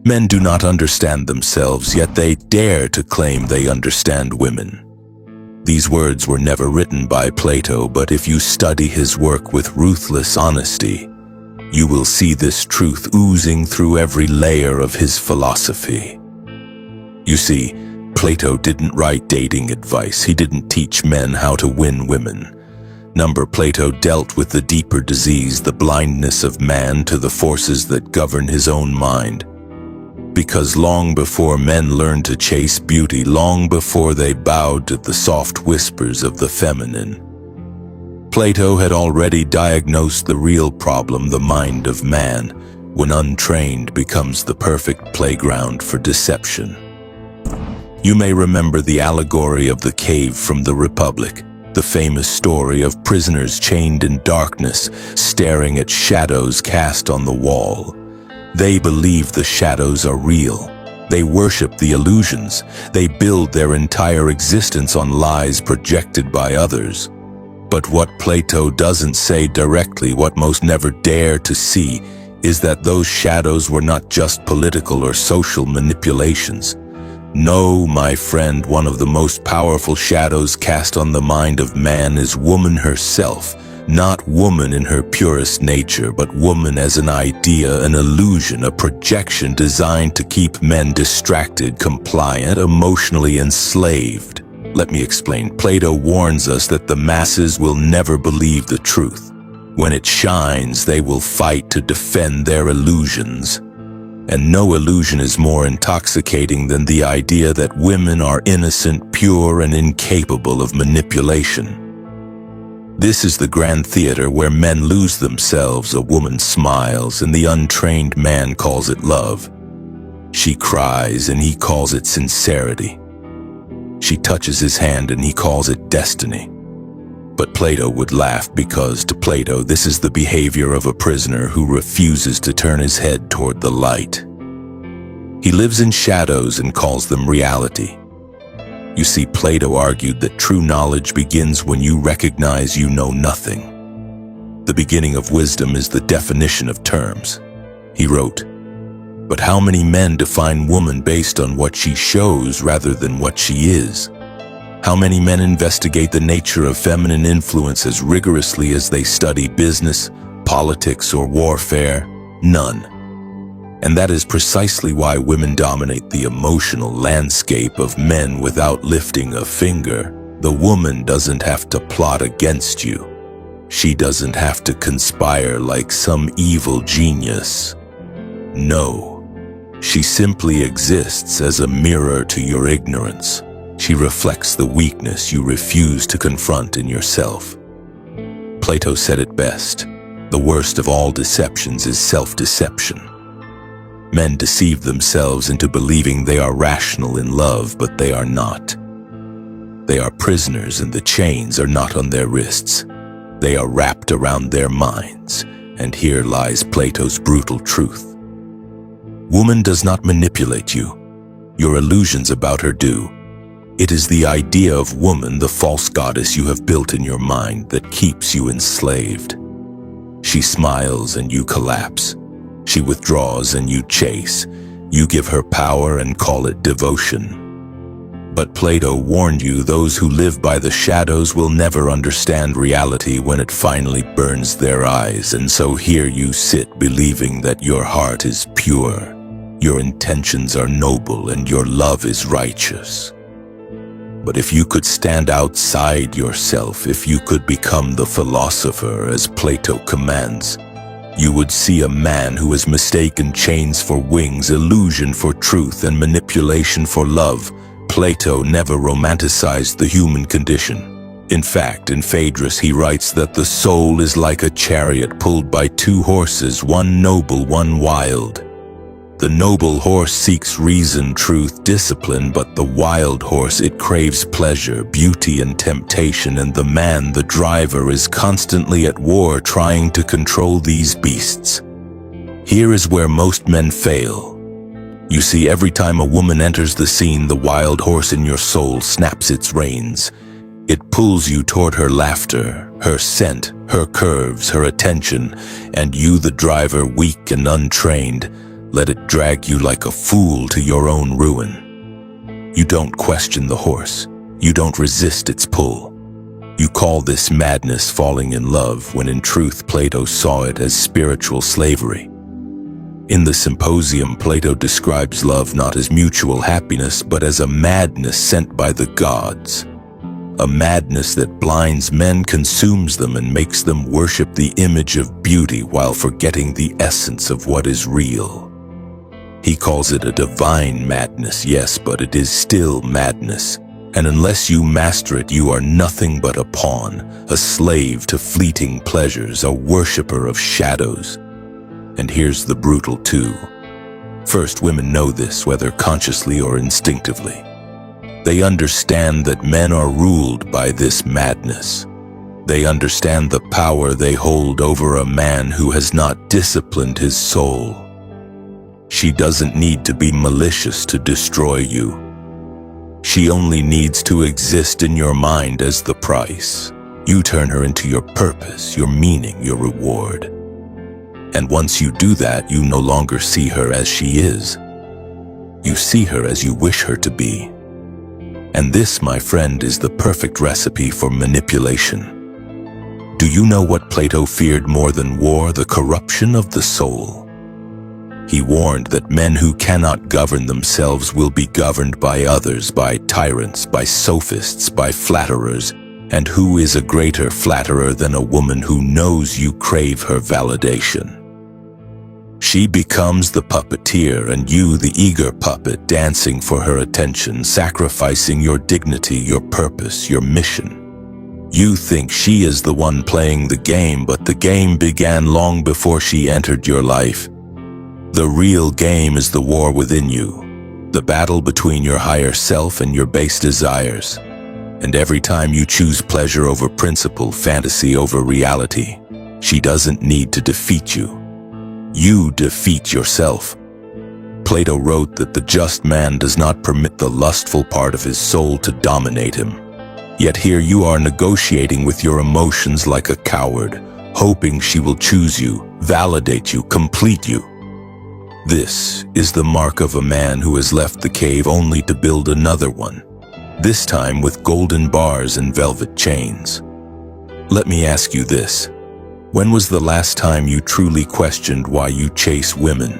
Men do not understand themselves, yet they dare to claim they understand women. These words were never written by Plato, but if you study his work with ruthless honesty, you will see this truth oozing through every layer of his philosophy. You see, Plato didn't write dating advice. He didn't teach men how to win women. Plato dealt with the deeper disease, the blindness of man to the forces that govern his own mind. Because long before men learned to chase beauty, long before they bowed to the soft whispers of the feminine, Plato had already diagnosed the real problem, the mind of man, when untrained becomes the perfect playground for deception. You may remember the allegory of the cave from the Republic, the famous story of prisoners chained in darkness, staring at shadows cast on the wall. They believe the shadows are real. They worship the illusions. They build their entire existence on lies projected by others. But what Plato doesn't say directly, what most never dare to see, is that those shadows were not just political or social manipulations. No, my friend, one of the most powerful shadows cast on the mind of man is woman herself. Not woman in her purest nature, but woman as an idea, an illusion, a projection designed to keep men distracted, compliant, emotionally enslaved. Let me explain. Plato warns us that the masses will never believe the truth. When it shines, they will fight to defend their illusions. And no illusion is more intoxicating than the idea that women are innocent, pure, and incapable of manipulation. This is the grand theater where men lose themselves. A woman smiles, and the untrained man calls it love. She cries, and he calls it sincerity. She touches his hand, and he calls it destiny. But Plato would laugh, because to Plato, this is the behavior of a prisoner who refuses to turn his head toward the light. He lives in shadows and calls them reality. You see, Plato argued that true knowledge begins when you recognize you know nothing. The beginning of wisdom is the definition of terms. He wrote, "But how many men define woman based on what she shows rather than what she is? How many men investigate the nature of feminine influence as rigorously as they study business, politics, or warfare? None. And that is precisely why women dominate the emotional landscape of men without lifting a finger. The woman doesn't have to plot against you. She doesn't have to conspire like some evil genius. No, she simply exists as a mirror to your ignorance. She reflects the weakness you refuse to confront in yourself. Plato said it best. The worst of all deceptions is self-deception. Men deceive themselves into believing they are rational in love, but they are not. They are prisoners, and the chains are not on their wrists. They are wrapped around their minds, and here lies Plato's brutal truth. Woman does not manipulate you. Your illusions about her do. It is the idea of woman, the false goddess you have built in your mind, that keeps you enslaved. She smiles and you collapse. She withdraws and you chase. You give her power and call it devotion. But Plato warned you, those who live by the shadows will never understand reality when it finally burns their eyes. And so here you sit, believing that your heart is pure, your intentions are noble, and your love is righteous. But if you could stand outside yourself, if you could become the philosopher as Plato commands, you would see a man who has mistaken chains for wings, illusion for truth, and manipulation for love. Plato never romanticized the human condition. In fact, in Phaedrus he writes that the soul is like a chariot pulled by two horses, one noble, one wild. The noble horse seeks reason, truth, discipline, but the wild horse, it craves pleasure, beauty, and temptation, and the man, the driver, is constantly at war trying to control these beasts. Here is where most men fail. You see, every time a woman enters the scene, the wild horse in your soul snaps its reins. It pulls you toward her laughter, her scent, her curves, her attention, and you, the driver, weak and untrained, Let it drag you like a fool to your own ruin. You don't question the horse. You don't resist its pull. You call this madness falling in love, when in truth Plato saw it as spiritual slavery. In the Symposium, Plato describes love not as mutual happiness, but as a madness sent by the gods. A madness that blinds men, consumes them, and makes them worship the image of beauty while forgetting the essence of what is real. He calls it a divine madness, yes, but it is still madness. And unless you master it, you are nothing but a pawn, a slave to fleeting pleasures, a worshiper of shadows. And here's the brutal too. First, women know this, whether consciously or instinctively. They understand that men are ruled by this madness. They understand the power they hold over a man who has not disciplined his soul. She doesn't need to be malicious to destroy you. She only needs to exist in your mind as the price. You turn her into your purpose, your meaning, your reward. And once you do that, you no longer see her as she is. You see her as you wish her to be. And this, my friend, is the perfect recipe for manipulation. Do you know what Plato feared more than war? The corruption of the soul. He warned that men who cannot govern themselves will be governed by others, by tyrants, by sophists, by flatterers. And who is a greater flatterer than a woman who knows you crave her validation? She becomes the puppeteer and you the eager puppet, dancing for her attention, sacrificing your dignity, your purpose, your mission. You think she is the one playing the game, but the game began long before she entered your life. The real game is the war within you, the battle between your higher self and your base desires. And every time you choose pleasure over principle, fantasy over reality, she doesn't need to defeat you. You defeat yourself. Plato wrote that the just man does not permit the lustful part of his soul to dominate him. Yet here you are negotiating with your emotions like a coward, hoping she will choose you, validate you, complete you. This is the mark of a man who has left the cave only to build another one, this time with golden bars and velvet chains. Let me ask you this. When was the last time you truly questioned why you chase women?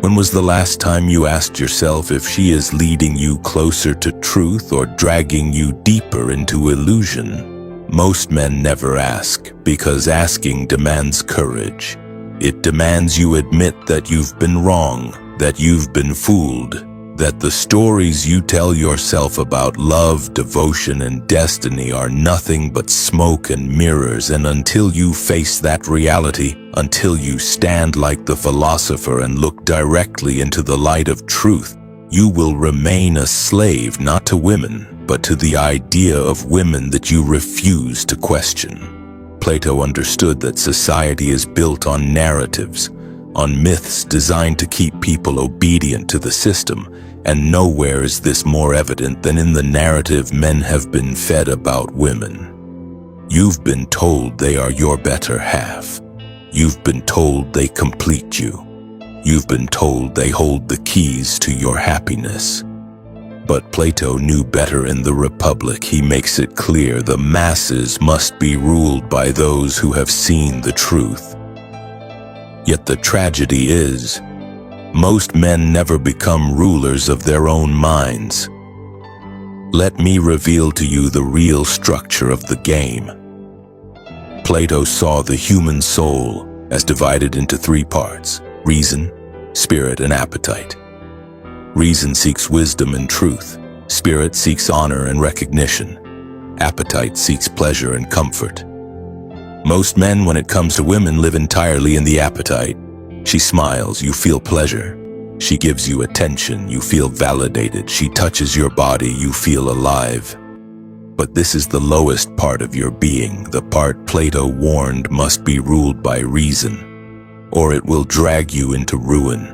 When was the last time you asked yourself if she is leading you closer to truth or dragging you deeper into illusion? Most men never ask, because asking demands courage. It demands you admit that you've been wrong, that you've been fooled, that the stories you tell yourself about love, devotion, and destiny are nothing but smoke and mirrors. And until you face that reality, until you stand like the philosopher and look directly into the light of truth, you will remain a slave not to women, but to the idea of women that you refuse to question. Plato understood that society is built on narratives, on myths designed to keep people obedient to the system, and nowhere is this more evident than in the narrative men have been fed about women. You've been told they are your better half. You've been told they complete you. You've been told they hold the keys to your happiness. But Plato knew better. In the Republic, he makes it clear the masses must be ruled by those who have seen the truth. Yet the tragedy is, most men never become rulers of their own minds. Let me reveal to you the real structure of the game. Plato saw the human soul as divided into three parts: reason, spirit, and appetite. Reason seeks wisdom and truth. Spirit seeks honor and recognition. Appetite seeks pleasure and comfort. Most men, when it comes to women, live entirely in the appetite. She smiles, you feel pleasure. She gives you attention, you feel validated. She touches your body, you feel alive. But this is the lowest part of your being, the part Plato warned must be ruled by reason, or it will drag you into ruin.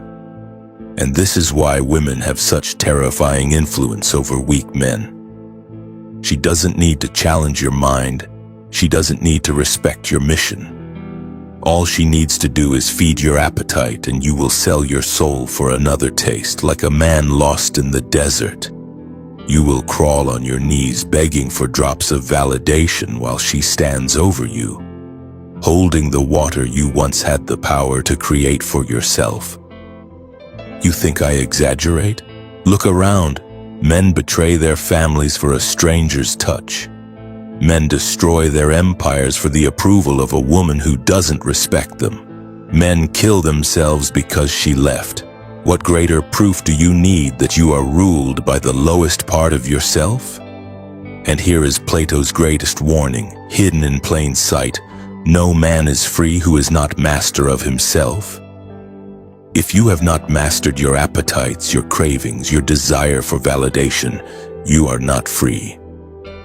And this is why women have such terrifying influence over weak men. She doesn't need to challenge your mind. She doesn't need to respect your mission. All she needs to do is feed your appetite, and you will sell your soul for another taste, like a man lost in the desert. You will crawl on your knees begging for drops of validation while she stands over you, holding the water you once had the power to create for yourself. You think I exaggerate? Look around. Men betray their families for a stranger's touch. Men destroy their empires for the approval of a woman who doesn't respect them. Men kill themselves because she left. What greater proof do you need that you are ruled by the lowest part of yourself? And here is Plato's greatest warning, hidden in plain sight. No man is free who is not master of himself. If you have not mastered your appetites, your cravings, your desire for validation, you are not free.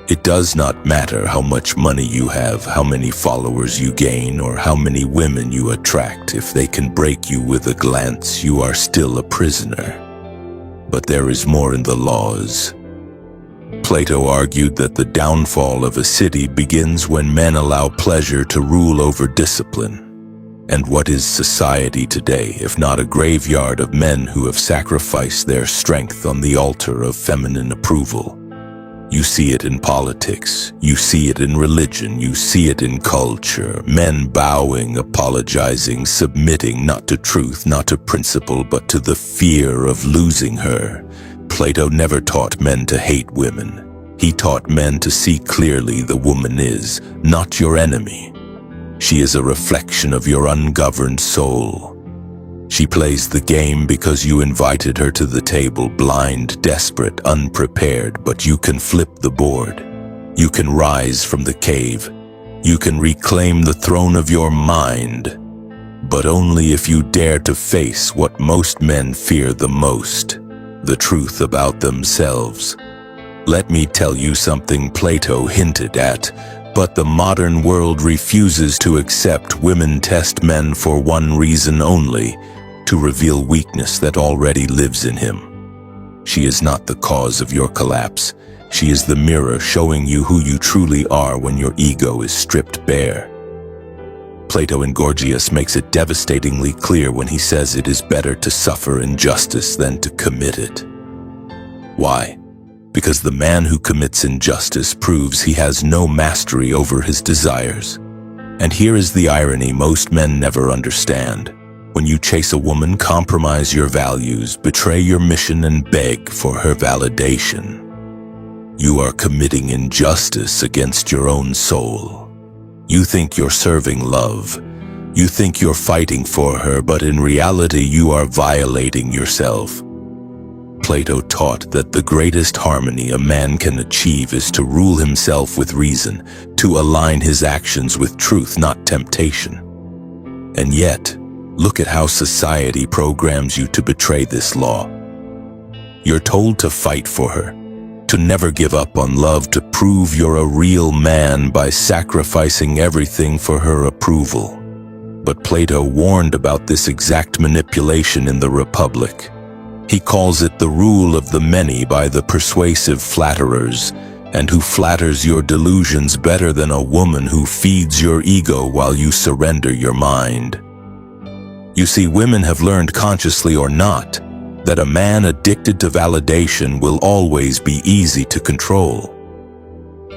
It does not matter how much money you have, how many followers you gain, or how many women you attract. If they can break you with a glance, you are still a prisoner. But there is more in the laws. Plato argued that the downfall of a city begins when men allow pleasure to rule over discipline. And what is society today, if not a graveyard of men who have sacrificed their strength on the altar of feminine approval? You see it in politics, you see it in religion, you see it in culture. Men bowing, apologizing, submitting not to truth, not to principle, but to the fear of losing her. Plato never taught men to hate women. He taught men to see clearly the woman is not your enemy. She is a reflection of your ungoverned soul. She plays the game because you invited her to the table blind, desperate, unprepared, but you can flip the board. You can rise from the cave. You can reclaim the throne of your mind, but only if you dare to face what most men fear the most, the truth about themselves. Let me tell you something Plato hinted at, but the modern world refuses to accept. Women test men for one reason only: to reveal weakness that already lives in him. She is not the cause of your collapse. She is the mirror showing you who you truly are when your ego is stripped bare. Plato in Gorgias makes it devastatingly clear when he says it is better to suffer injustice than to commit it. Why? Because the man who commits injustice proves he has no mastery over his desires. And here is the irony most men never understand. When you chase a woman, compromise your values, betray your mission, and beg for her validation, you are committing injustice against your own soul. You think you're serving love. You think you're fighting for her, but in reality you are violating yourself. Plato taught that the greatest harmony a man can achieve is to rule himself with reason, to align his actions with truth, not temptation. And yet, look at how society programs you to betray this law. You're told to fight for her, to never give up on love, to prove you're a real man by sacrificing everything for her approval. But Plato warned about this exact manipulation in the Republic. He calls it the rule of the many by the persuasive flatterers, and who flatters your delusions better than a woman who feeds your ego while you surrender your mind. You see, women have learned, consciously or not, that a man addicted to validation will always be easy to control.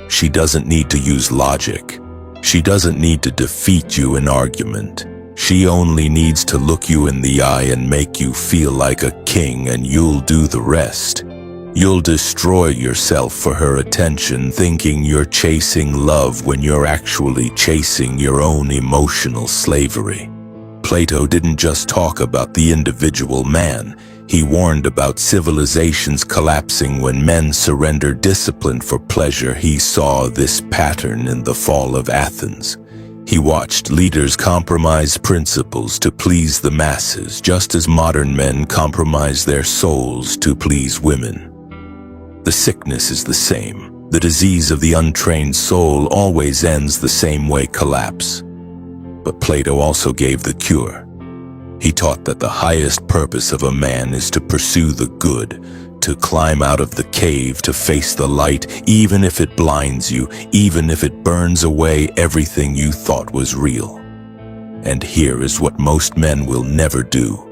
She doesn't need to use logic. She doesn't need to defeat you in argument. She only needs to look you in the eye and make you feel like a king, and you'll do the rest. You'll destroy yourself for her attention, thinking you're chasing love when you're actually chasing your own emotional slavery. Plato didn't just talk about the individual man. He warned about civilizations collapsing when men surrender discipline for pleasure. He saw this pattern in the fall of Athens. He watched leaders compromise principles to please the masses, just as modern men compromise their souls to please women. The sickness is the same. The disease of the untrained soul always ends the same way: collapse. But Plato also gave the cure. He taught that the highest purpose of a man is to pursue the good, to climb out of the cave, to face the light, even if it blinds you, even if it burns away everything you thought was real. And here is what most men will never do.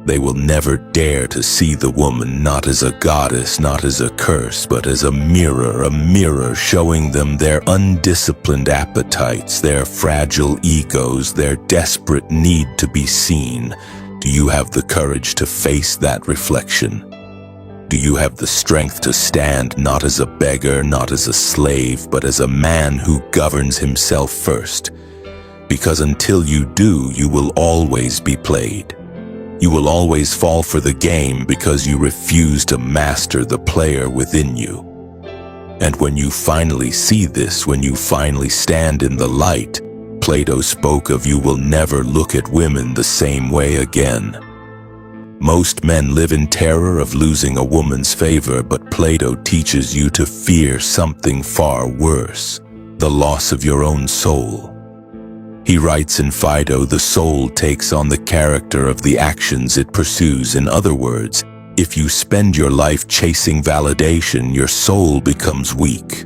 They will never dare to see the woman not as a goddess, not as a curse, but as a mirror showing them their undisciplined appetites, their fragile egos, their desperate need to be seen. Do you have the courage to face that reflection? Do you have the strength to stand not as a beggar, not as a slave, but as a man who governs himself first? Because until you do, you will always be played. You will always fall for the game because you refuse to master the player within you. And when you finally see this, when you finally stand in the light, Plato spoke of you will never look at women the same way again. Most men live in terror of losing a woman's favor, but Plato teaches you to fear something far worse, the loss of your own soul. He writes in Phaedo, the soul takes on the character of the actions it pursues. In other words, if you spend your life chasing validation, your soul becomes weak.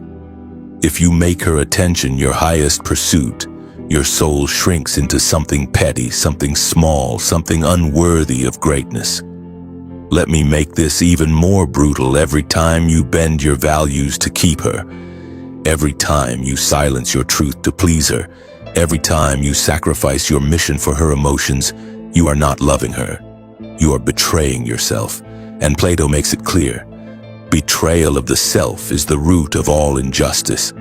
If you make her attention your highest pursuit, your soul shrinks into something petty, something small, something unworthy of greatness. Let me make this even more brutal. Every time you bend your values to keep her, every time you silence your truth to please her, every time you sacrifice your mission for her emotions, you are not loving her. You are betraying yourself. And Plato makes it clear. Betrayal of the self is the root of all injustice.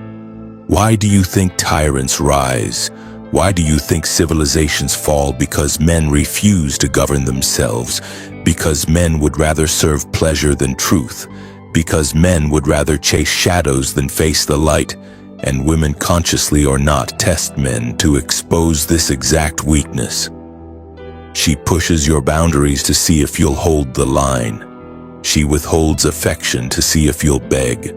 Why do you think tyrants rise? Why do you think civilizations fall? Because men refuse to govern themselves. Because men would rather serve pleasure than truth. Because men would rather chase shadows than face the light. And women, consciously or not, test men to expose this exact weakness. She pushes your boundaries to see if you'll hold the line. She withholds affection to see if you'll beg.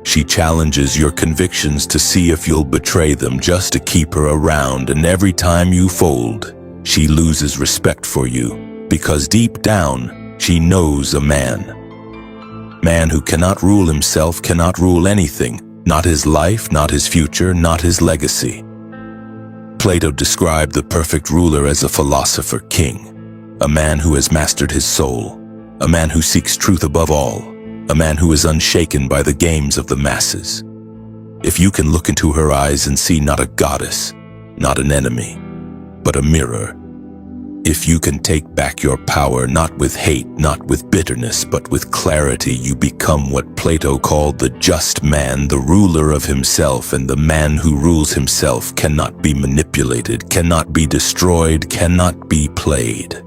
She challenges your convictions to see if you'll betray them just to keep her around, and every time you fold, she loses respect for you, because deep down, she knows a man. Man who cannot rule himself cannot rule anything. Not his life, not his future, not his legacy. Plato described the perfect ruler as a philosopher king, a man who has mastered his soul, a man who seeks truth above all, a man who is unshaken by the games of the masses. If you can look into her eyes and see not a goddess, not an enemy, but a mirror, if you can take back your power not with hate, not with bitterness, but with clarity, you become what Plato called the just man, the ruler of himself, and the man who rules himself cannot be manipulated, cannot be destroyed, cannot be played.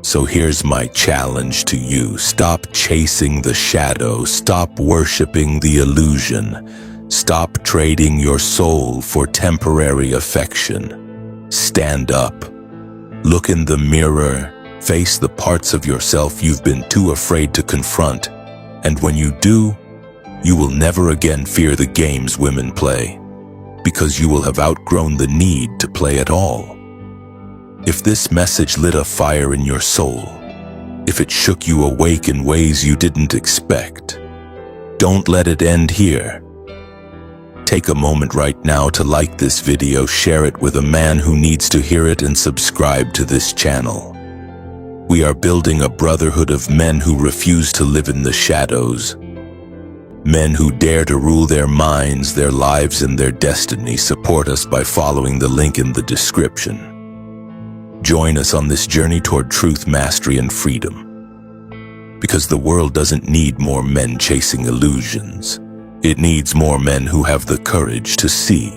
So here's my challenge to you. Stop chasing the shadow, stop worshiping the illusion, stop trading your soul for temporary affection. Stand up. Look in the mirror, face the parts of yourself you've been too afraid to confront, and when you do, you will never again fear the games women play, because you will have outgrown the need to play at all. If this message lit a fire in your soul, if it shook you awake in ways you didn't expect, don't let it end here. Take a moment right now to like this video, share it with a man who needs to hear it, and subscribe to this channel. We are building a brotherhood of men who refuse to live in the shadows. Men who dare to rule their minds, their lives, and their destiny. Support us by following the link in the description. Join us on this journey toward truth, mastery, and freedom. Because the world doesn't need more men chasing illusions. It needs more men who have the courage to see,